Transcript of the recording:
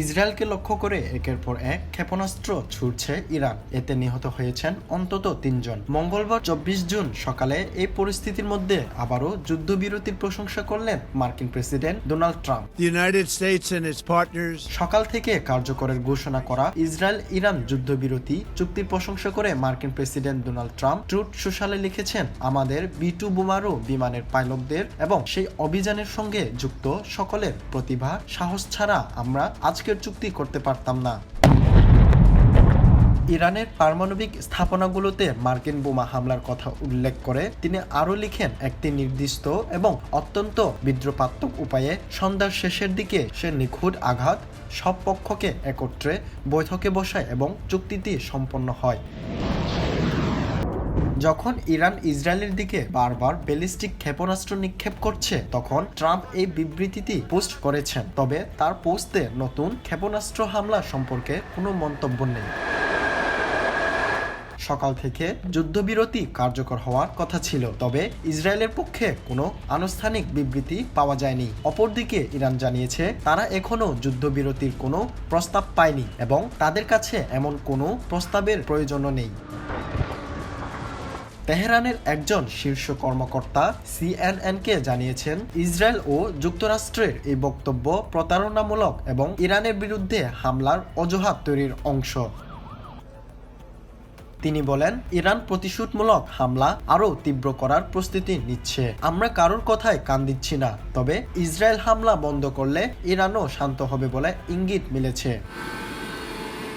ইসরায়েলকে লক্ষ্য করে একের পর এক ক্ষেপণাস্ত্র ছুড়ছে ইরান। এতে নিহত হয়েছেন অন্তত ৩ জন। মঙ্গলবার ২৪ জুন সকালে এই পরিস্থিতির মধ্যে আবারও যুদ্ধবিরতির প্রশংসা করলেন মার্কিন প্রেসিডেন্ট ডোনাল্ড ট্রাম্প। সকাল থেকে কার্যকরের ঘোষণা করা ইসরায়েল ইরান যুদ্ধবিরতি চুক্তির প্রশংসা করে মার্কিন প্রেসিডেন্ট ডোনাল্ড ট্রাম্প ট্রুথ সোশ্যালে লিখেছেন, আমাদের B-2 বোমারু বিমানের পাইলটদের এবং সেই অভিযানের সঙ্গে যুক্ত সকলের প্রতিভা সাহস ছাড়া আমরা আজকের চুক্তি করতে পারতাম না। ইরানের পারমাণবিক স্থাপনাগুলোতে মার্কিন বোমা হামলার কথা উল্লেখ করে তিনি আরও লিখেন, একটি নির্দিষ্ট এবং অত্যন্ত বিদ্রুপাত্মক উপায়ে সন্ধ্যার শেষের দিকে সে নিখুঁত আঘাত সব পক্ষকে একত্রে বৈঠকে বসায় এবং চুক্তিটি সম্পন্ন হয়। যখন ইরান ইসরায়েলের দিকে বারবার ব্যালিস্টিক ক্ষেপণাস্ত্র নিক্ষেপ করছে তখন ট্রাম্প এই বিবৃতিটি পোস্ট করেছেন। তবে তার পোস্টে নতুন ক্ষেপণাস্ত্র হামলা সম্পর্কে কোনো মন্তব্য নেই। সকাল থেকে যুদ্ধবিরতি কার্যকর হওয়ার কথা ছিল, তবে ইসরায়েলের পক্ষে কোনো আনুষ্ঠানিক বিবৃতি পাওয়া যায়নি। অপরদিকে ইরান জানিয়েছে তারা এখনও যুদ্ধবিরতির কোনো প্রস্তাব পায়নি এবং তাদের কাছে এমন কোনো প্রস্তাবের প্রয়োজনও নেই। তেহরানের একজন শীর্ষ কর্মকর্তা CNN-কে জানিয়েছেন, ইসরায়েল ও যুক্তরাষ্ট্রের এই বক্তব্য প্রতারণামূলক এবং ইরানের বিরুদ্ধে হামলার অজুহাত তৈরির অংশ। তিনি বলেন, ইরান প্রতিশোধমূলক হামলা আরও তীব্র করার প্রস্তুতি নিচ্ছে। আমরা কারোর কথায় কান দিচ্ছি না, তবে ইসরায়েল হামলা বন্ধ করলে ইরানও শান্ত হবে বলে ইঙ্গিত মিলেছে।